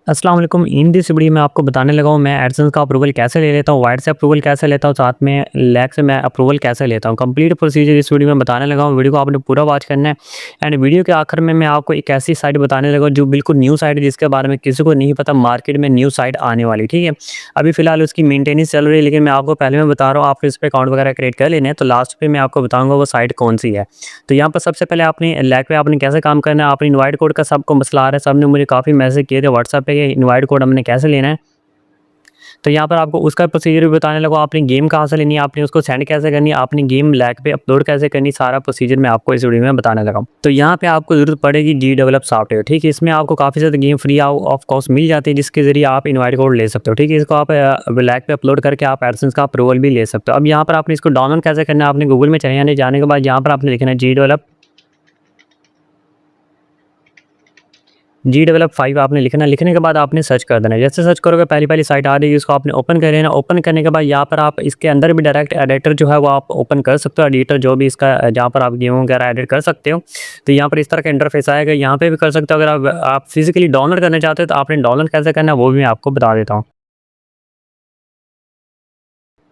अस्सलाम वालेकुम। In this video में आपको बताने लगा हूँ मैं एडसेंस का अप्रूवल कैसे ले लेता हूँ, वाइड से अप्रूवल कैसे लेता हूँ, साथ में लैग से मैं अप्रूवल कैसे लेता हूँ। कंप्लीट प्रोसीजर इस वीडियो में बताने लगा हूँ। वीडियो को आपने पूरा वॉच करना है एंड वीडियो के आखिर में मैं आपको एक ऐसी साइट बताने लगा हूँ जो बिल्कुल न्यू साइट है, जिसके बारे में किसी को नहीं पता मार्केट में न्यू साइट आने वाली, ठीक है। अभी फ़िलहाल उसकी मेंटेनेंस चल रही है, लेकिन मैं आपको पहले मैं बता रहा हूँ आपने इस पे अकाउंट वगैरह क्रिएट कर लेने हैं, तो लास्ट पे मैं आपको बताऊँगा वो साइट कौन-सी है। तो यहाँ पर सबसे पहले आपने लैग पे आपने कैसे काम करना है, आपने इनवाइट कोड का सबको मसला आ रहा है, सबने मुझे काफ़ी मैसेज किए थे व्हाट्सएप पे कि इनवाइट कोड हमने कैसे लेना है। तो यहाँ पर आपको उसका प्रोसीजर भी बताने लगा, आपने गेम कहाँ से लेनी है, आपने उसको सेंड कैसे करनी है, आपने गेम लैग पे अपलोड कैसे करनी है, सारा प्रोसीजर मैं आपको इस वीडियो में बताने लगा हूँ। तो यहाँ पे आपको ज़रूरत पड़ेगी जी डेवलप सॉफ्टवेयर, ठीक है। इसमें आपको काफ़ी ज़्यादा गेम फ्री ऑफ कॉस्ट मिल जाती है, जिसके ज़रिए आप इनवाइट कोड ले सकते हो, ठीक है। इसको आप लैग पे अपलोड करके आप एडसेंस का अप्रूवल भी ले सकते हो। अब यहाँ पर आपने इसको डाउनलोड कैसे करना है, आपने गूगल में चले जाने जाने के बाद यहाँ पर आपने लिखना है जी डेवलप 5 आपने लिखना है। लिखने के बाद आपने सर्च कर देना है। जैसे सर्च करोगे पहली साइट आ जाएगी, उसको आपने ओपन कर लेना। ओपन करने के बाद यहाँ पर आप इसके अंदर भी डायरेक्ट एडिटर जो है वो आप ओपन कर सकते हो, एडिटर जो भी इसका जहाँ पर आप गेम वगैरह एडिट कर सकते हो। तो यहाँ पर इस तरह का इंटरफेस आएगा, यहाँ पे भी कर सकते हो। अगर आप फिजिकली डाउनलोड करना चाहते हो तो आपने डाउनलोड कैसे करना है वो भी मैं आपको बता देता हूँ।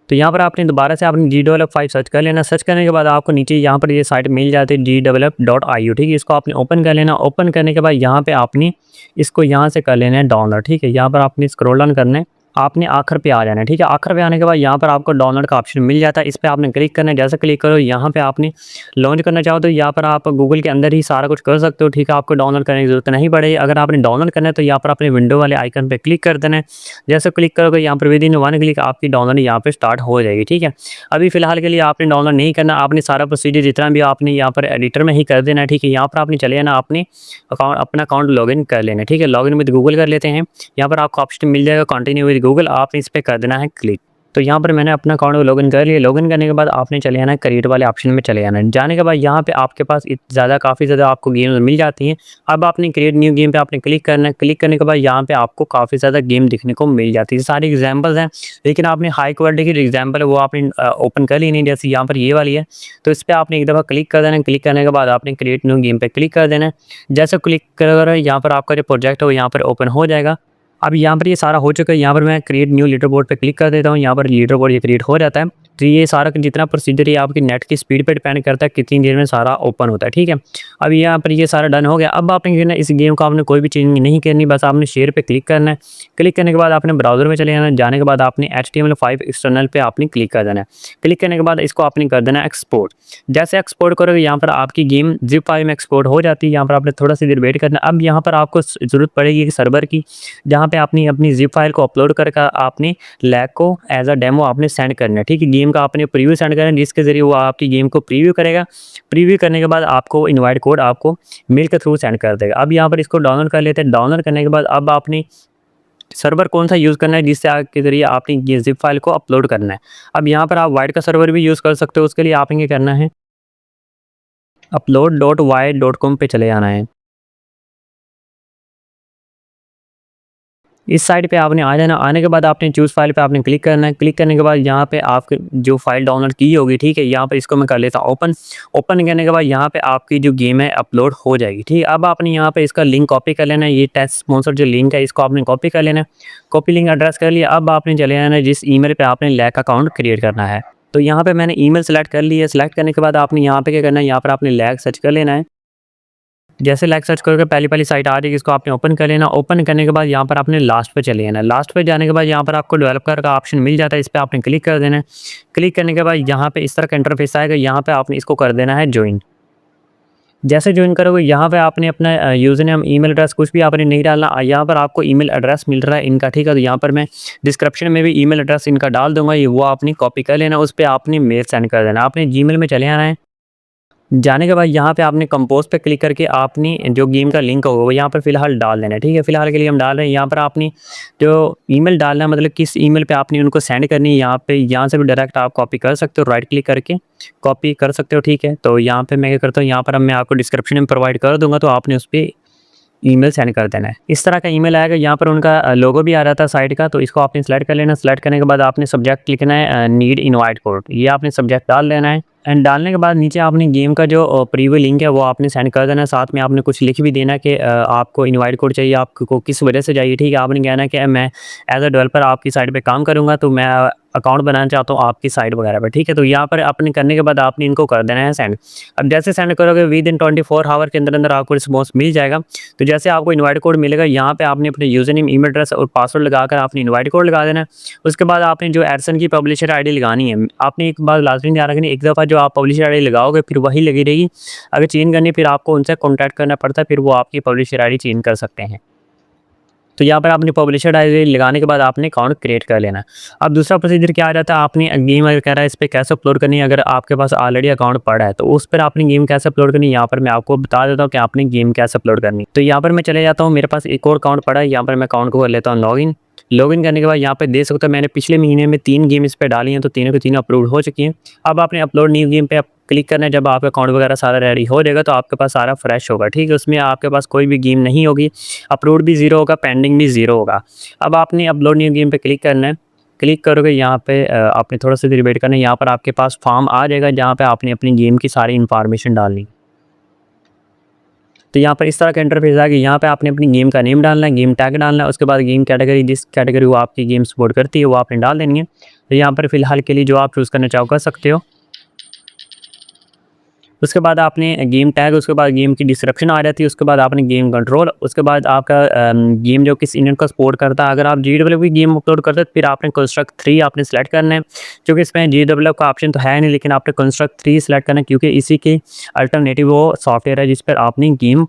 तो यहाँ पर आपने दोबारा से आपने जी डेवलप 5 सर्च कर लेना। सर्च करने के बाद आपको नीचे यहाँ पर ये साइट मिल जाती है gdevelop.io, ठीक है। इसको आपने ओपन कर लेना। ओपन करने के बाद यहाँ पे आपने इसको यहाँ से कर लेना है डाउनलोड, ठीक है। यहाँ पर आपने स्क्रॉल डाउन करना है, आपने आखिर पे आ जाना है, ठीक है। आखिर पे आने के बाद यहाँ पर आपको डाउनलोड का ऑप्शन मिल जाता है, इस पे आपने क्लिक करना है। जैसे क्लिक करो यहाँ पे आपने लॉन्च करना चाहो तो यहाँ पर आप गूगल के अंदर ही सारा कुछ कर सकते हो, ठीक है। आपको डाउनलोड करने की ज़रूरत नहीं पड़ेगी। अगर आपने डाउनलोड करना है तो यहाँ पर अपने विंडो वाले आइकन पे क्लिक कर देना है। जैसे क्लिक करोगे यहाँ पर विदिन 1 क्लिक आपकी डाउनलोड यहाँ पे स्टार्ट हो जाएगी, ठीक है। अभी फ़िलहाल के लिए आपने डाउनलोड नहीं करना, आपने सारा प्रोसीजर जितना भी आपने यहाँ पर एडिटर में ही कर देना है, ठीक है। यहाँ पर आपने चले जाना, आपने अपना अकाउंट लॉगिन कर लेना है, ठीक है। लॉगिन विद गूगल कर लेते हैं। यहाँ पर आपको ऑप्शन मिल जाएगा कंटिन्यू विद गूगल, आपने इस पे कर देना है क्लिक। तो यहाँ पर मैंने अपना अकाउंट लॉगिन कर लिया। लॉगिन करने के बाद आपने चले जाना है क्रिएट वाले ऑप्शन में चले जाना है। जाने के बाद यहाँ पे आपके पास काफ़ी ज़्यादा आपको गेम्स मिल जाती हैं। अब आपने क्रिएट न्यू गेम पे आपने क्लिक करना है। क्लिक करने के बाद यहाँ पे आपको काफ़ी ज़्यादा गेम दिखने को मिल जाती है। सारी एग्जांपल्स हैं, लेकिन आपने हाई क्वालिटी की जो एग्जांपल है वो आपने ओपन कर लेनी है। जैसे यहाँ पर ये वाली है, तो इस पे आपने एक दफ़ा क्लिक कर देना है। क्लिक करने के बाद आपने क्रिएट न्यू गेम पे क्लिक कर देना है। जैसे क्लिक कर यहाँ पर आपका जो प्रोजेक्ट है वो यहाँ पर ओपन हो जाएगा। अब यहाँ पर ये सारा हो चुका है। यहाँ पर मैं क्रिएट न्यू लीडर बोर्ड पे क्लिक कर देता हूँ। यहाँ पर लीडर बोर्ड ये क्रिएट हो जाता है। तो ये सारा जितना प्रोसीजर है आपकी नेट की स्पीड पे डिपेंड करता है कितनी देर में सारा ओपन होता है, ठीक है। अब यहाँ पर ये सारा डन हो गया। अब आपने करना है, इस गेम को आपने कोई भी चेंज नहीं करनी, बस आपने शेयर पे क्लिक करना है। क्लिक करने के बाद आपने ब्राउज़र में चले जाना है। जाने के बाद आपने HTML5 एक्सटर्नल पे आपने क्लिक कर देना है। क्लिक करने के बाद इसको आपने कर देना है एक्सपोर्ट। जैसे एक्सपोर्ट करोगे यहाँ पर आपकी गेम ज़िप फाइल में एक्सपोर्ट हो जाती है। यहाँ पर आपने थोड़ा सी देर वेट करना है। अब यहाँ पर आपको ज़रूरत पड़ेगी एक सर्वर की, जहाँ पे आपने अपनी ज़िप फाइल को अपलोड करके आपने लैग को एज़ अ डेमो आपने सेंड करना है, ठीक है। गेम का आपने प्रीव्यू सेंड करना है, जिसके ज़रिए वो आपकी गेम को प्रीव्यू करेगा। प्रीव्यू करने के बाद आपको इनवाइट कोड आपको मेल के थ्रू सेंड कर देगा। अब यहाँ पर इसको डाउनलोड कर लेते हैं। डाउनलोड करने के बाद अब आपने सर्वर कौन सा यूज़ करना है जिससे के ज़रिए आपने ये ज़िप फाइल को अपलोड करना है। अब यहाँ पर आप वाइड का सर्वर भी यूज़ कर सकते हो। उसके लिए आपने क्या करना है, upload.wide.com पे चले जाना है। इस साइट पे आपने आ जाना। आने के बाद आपने चूज़ फाइल पे आपने क्लिक करना है। क्लिक करने के बाद यहाँ पे आपके जो फाइल डाउनलोड की होगी, ठीक है, यहाँ पे इसको मैं कर लेता हूँ ओपन। ओपन करने के बाद यहाँ पे आपकी जो गेम है अपलोड हो जाएगी, ठीक है। अब आपने यहाँ पे इसका लिंक कॉपी कर लेना है। ये टेस्ट स्पॉन्सर जो लिंक है इसको आपने कॉपी कर लेना है। कॉपी लिंक एड्रेस कर लिया। अब आपने चले जाना है जिस ईमेल पे आपने लैक अकाउंट क्रिएट करना है। तो यहाँ पे मैंने ईमेल सेलेक्ट कर ली है। सेलेक्ट करने के बाद आपने यहाँ पे क्या करना है, यहाँ पर आपने लैक सर्च कर लेना है। जैसे लाइक सर्च करोगे पहली साइट आ जाएगी, इसको आपने ओपन कर लेना। ओपन करने के बाद यहाँ पर आपने लास्ट पे चले जाना है। लास्ट पे जाने के बाद यहाँ पर आपको डेवलपर का ऑप्शन मिल जाता है, इस पे आपने क्लिक कर देना है। क्लिक करने के बाद यहाँ पे इस तरह का इंटरफेस आएगा। यहाँ पे आपने इसको कर देना है ज्वाइन। जैसे ज्वाइन करोगे यहाँ पे आपने अपना यूज़र नेम ईमेल एड्रेस कुछ भी आपने नहीं डालना। यहाँ पर आपको ईमेल एड्रेस मिल रहा है इनका, ठीक है। तो यहाँ पर मैं डिस्क्रिप्शन में भी ईमेल एड्रेस इनका डाल दूंगा, ये वो आपने कॉपी कर लेना। उस पर आपने मेल सेंड कर देना। आपने जीमेल में चले आना है। जाने के बाद यहाँ पे आपने कंपोज़ पे क्लिक करके आपने जो गेम का लिंक होगा वो यहाँ पर फ़िलहाल डाल देना है, ठीक है। फ़िलहाल के लिए हम डाल रहे हैं। यहाँ पर आपने जो ईमेल डालना है, मतलब किस ईमेल पे आपने उनको सेंड करनी है, यहाँ पे यहाँ से भी डायरेक्ट आप कॉपी कर सकते हो, राइट क्लिक करके कॉपी कर सकते हो, ठीक है। तो यहाँ पे मैं क्या करता हूँ, यहाँ पर अब मैं आपको डिस्क्रिप्शन में प्रोवाइड कर दूँगा, तो आपने उस पे ईमेल सेंड कर देना है। इस तरह का ईमेल आएगा। यहाँ पर उनका लोगो भी आ रहा था साइट का, तो इसको आपने सेलेक्ट कर लेना। सेलेक्ट करने के बाद आपने सब्जेक्ट लिखना है नीड इनवाइट कोड, ये आपने सब्जेक्ट डाल देना है। एंड डालने के बाद नीचे आपने गेम का जो प्रीव्यू लिंक है वो आपने सेंड कर देना है। साथ में आपने कुछ लिख भी देना कि आपको इनवाइट कोड चाहिए, आपको किस वजह से चाहिए, ठीक है। आपने कहना कि मैं एज़ अ डेवलपर आपकी साइट पे काम करूँगा, तो मैं अकाउंट बनाना चाहता हूँ आपकी साइट वगैरह पे, ठीक है। तो यहाँ पर आपने करने के बाद आपने इनको कर देना है सेंड। अब जैसे सेंड करोगे विदिन 24 आवर के अंदर आपको रिस्पॉन्स मिल जाएगा। तो जैसे आपको इनवाइट कोड मिलेगा, यहाँ पे आपने अपने यूज़र नेम, ईमेल एड्रेस और पासवर्ड लगाकर आपने इनवाइट कोड लगा देना है। उसके बाद आपने जो एडसन की पब्लिशर आईडी लगानी है, आपने एक बात लाज़मी ध्यान रखनी है, एक दफ़ा जो आप पब्लिशर आईडी लगाओगे फिर वही लगी रहेगी। अगर चेंज करनी है फिर आपको उनसे कॉन्टैक्ट करना पड़ता है, फिर वो आपकी पब्लिशर आईडी चेंज कर सकते हैं। तो यहाँ पर आपने पब्लिशर आईडी लगाने के बाद आपने अकाउंट क्रिएट कर लेना है। अब दूसरा प्रोसीजर क्या आ जाता है, आपने गेम अगर कह रहा है इस पे कैसे अपलोड करनी है, अगर आपके पास ऑलरेडी अकाउंट पड़ा है तो उस पर आपने गेम कैसे अपलोड करनी है, यहाँ पर मैं आपको बता देता हूँ कि आपने गेम कैसे अपलोड करनी है। तो यहाँ पर मैं चले जाता हूँ, मेरे पास एक और अकाउंट पड़ा है, यहाँ पर मैं अकाउंट को कर लेता हूँ लॉगिन। लॉगिन करने के बाद यहाँ पे देख सकते हो मैंने पिछले महीने में 3 गेम इस पे डाली हैं, तो तीनों की तीनों अपलोड हो चुकी हैं। अब आपने अपलोड न्यू गेम पे आप क्लिक करना है। जब आपका अकाउंट वगैरह सारा रेडी हो जाएगा तो आपके पास सारा फ्रेश होगा, ठीक है। उसमें आपके पास कोई भी गेम नहीं होगी, अपलोड भी ज़ीरो होगा, पेंडिंग भी ज़ीरो होगा। अब आपने अपलोड न्यू गेम पे क्लिक करना है। क्लिक करोगे यहाँ पे आपने थोड़ा सा देर वेट करना है। यहाँ पर आपके पास फॉर्म आ जाएगा जहाँ पे आपने अपनी गेम की सारी इन्फॉर्मेशन डालनी है। तो यहाँ पर इस तरह का इंटरफेस आ गया। यहाँ पे आपने अपनी गेम का नेम डालना है, गेम टैग डालना है, उसके बाद गेम कैटेगरी, जिस कैटेगरी वो आपकी गेम सपोर्ट करती है वो आपने डाल देनी है। तो यहाँ पर फिलहाल के लिए जो आप चूज़ करना चाहो कर सकते हो। उसके बाद आपने गेम टैग, उसके बाद गेम की डिस्क्रिप्शन आ जाती है, उसके बाद आपने गेम कंट्रोल, उसके बाद आपका गेम जो किस इंजन का सपोर्ट करता है। अगर आप GW की गेम अपलोड करते हो तो फिर आपने कंस्ट्रक्ट 3 आपने सेलेक्ट करना है, क्योंकि इसमें GW का ऑप्शन तो है नहीं, लेकिन आपने कंस्ट्रक्ट 3 सेलेक्ट करना है क्योंकि इसी के अल्टरनेटिव वो सॉफ्टवेयर है जिस पर आपने गेम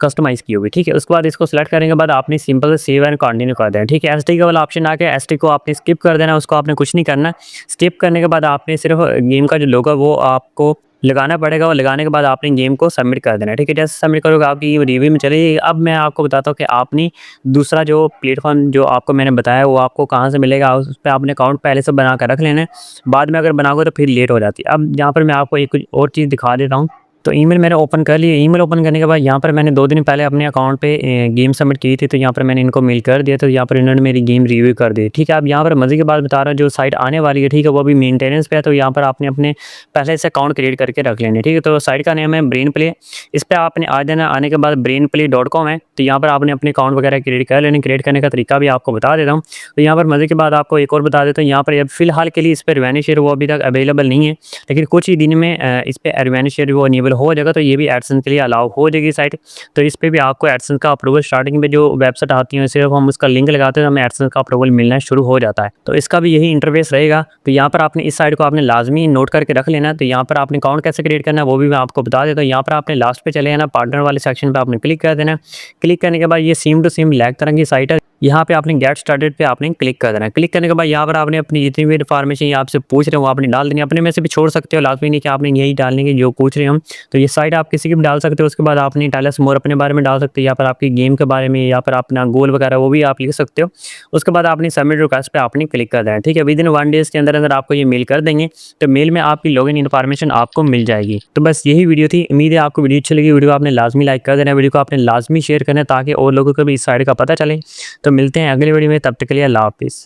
कस्टमाइज़ की होगी, ठीक है। उसके बाद इसको सेलेक्ट करने के बाद आपने सिंपल से सेव एंड कंटिन्यू कर देना, ठीक है। एसटी का वाला ऑप्शन आ गया, एसटी को आपने स्किप कर देना, उसको आपने कुछ नहीं करना। स्किप करने के बाद आपने सिर्फ गेम का जो लोगो है वो आपको लगाना पड़ेगा, और लगाने के बाद आपने गेम को सबमिट कर देना है, ठीक है। जैसे सबमिट करोगे आपकी रिव्यू में चलेगी। अब मैं आपको बताता हूँ कि आपने दूसरा जो प्लेटफॉर्म जो आपको मैंने बताया वो आपको कहाँ से मिलेगा। उस पर आपने अकाउंट पहले से बना कर रख लेना है, बाद में अगर बनाओगे तो फिर लेट हो जाती है। अब यहाँ पर मैं आपको एक कुछ और चीज़ दिखा देता हूँ। तो ईमेल मैंने ओपन कर लिया। ईमेल ओपन करने के बाद यहाँ पर मैंने 2 दिन पहले अपने अकाउंट पे गेम सबमिट की थी, तो यहाँ पर मैंने इनको मेल कर दिया, तो यहाँ पर इन्होंने मेरी गेम रिव्यू कर दी, ठीक है। अब यहाँ पर मज़े की बात बता रहा हूँ, जो साइट आने वाली है, ठीक है, वो अभी मेंटेनेंस पे है, तो यहाँ पर आपने अपने पहले से अकाउंट क्रिएट करके रख लेने, ठीक है। तो साइट का नेम है ब्रेन प्ले, इस पर आपने आ जाना। आने के बाद brainplay.com है, तो यहाँ पर आपने अपने अकाउंट वगैरह क्रिएट कर लेने। क्रिएट करने का तरीका भी आपको बता देता हूँ। तो यहाँ पर मज़े की बात आपको एक और बता देता हूँ, यहाँ पर अब फिलहाल के लिए इस पर रिवेन्यू शेयर वो अभी तक अवेलेबल नहीं है, लेकिन कुछ ही दिन में इस पर रिवेन्यू शेयर वो इनेबल हो जाएगा, तो ये भी एडसेंस के लिए अलाउ हो जाएगी साइट। तो इस पे भी आपको एडसेंस का अप्रूवल स्टार्टिंग में जो वेबसाइट आती है सिर्फ हम उसका लिंक लगाते हैं तो हमें एडसेंस का अप्रूवल मिलना शुरू हो जाता है। तो इसका भी यही इंटरफेस रहेगा। तो यहाँ पर आपने इस साइट को आपने लाजमी नोट करके रख लेना। तो यहाँ पर आपने अकाउंट कैसे क्रिएट करना है वो भी मैं आपको बता देता हूँ। यहाँ पर आपने लास्ट पे चले जाना, पार्टनर वाले सेक्शन पर आपने क्लिक कर देना। क्लिक करने के बाद ये सेम टू सेम लैग तरह की साइट है। यहाँ पे आपने गेट स्टार्टेड पे आपने क्लिक कर देना है। क्लिक करने के बाद यहाँ पर आपने अपनी जितनी भी इन्फॉर्मेशन ये आपसे पूछ रहे हो वो आपने डाल देनी है। अपने में से भी छोड़ सकते हो, लाजमी नहीं कि आपने यही डालने की जो पूछ रहे हो हम। तो ये साइट आप किसी की भी डाल सकते हो। उसके बाद आपने टेल अस मोर अपने बारे में डाल सकते हो, यहाँ पर आपकी गेम के बारे में, यहाँ पर अपना गोल वगैरह वो भी आप लिख सकते हो। उसके बाद आपने सबमिट रिक्वेस्ट पे आपने क्लिक कर देना है, ठीक है। विदिन 1 डेज़ के अंदर अंदर आपको ये मेल कर देंगे, तो मेल में आपकी लॉगिन इन्फॉर्मेशन आपको मिल जाएगी। तो बस यही वीडियो थी। उम्मीद है आपको वीडियो अच्छी लगी। वीडियो को आपने लाजमी लाइक कर देना, वीडियो को आपने लाजमी शेयर करना ताकि और लोगों को भी इस साइट का पता चले। तो मिलते हैं अगली वीडियो में, तब तक के लिए अल्लाह हाफ़िज़।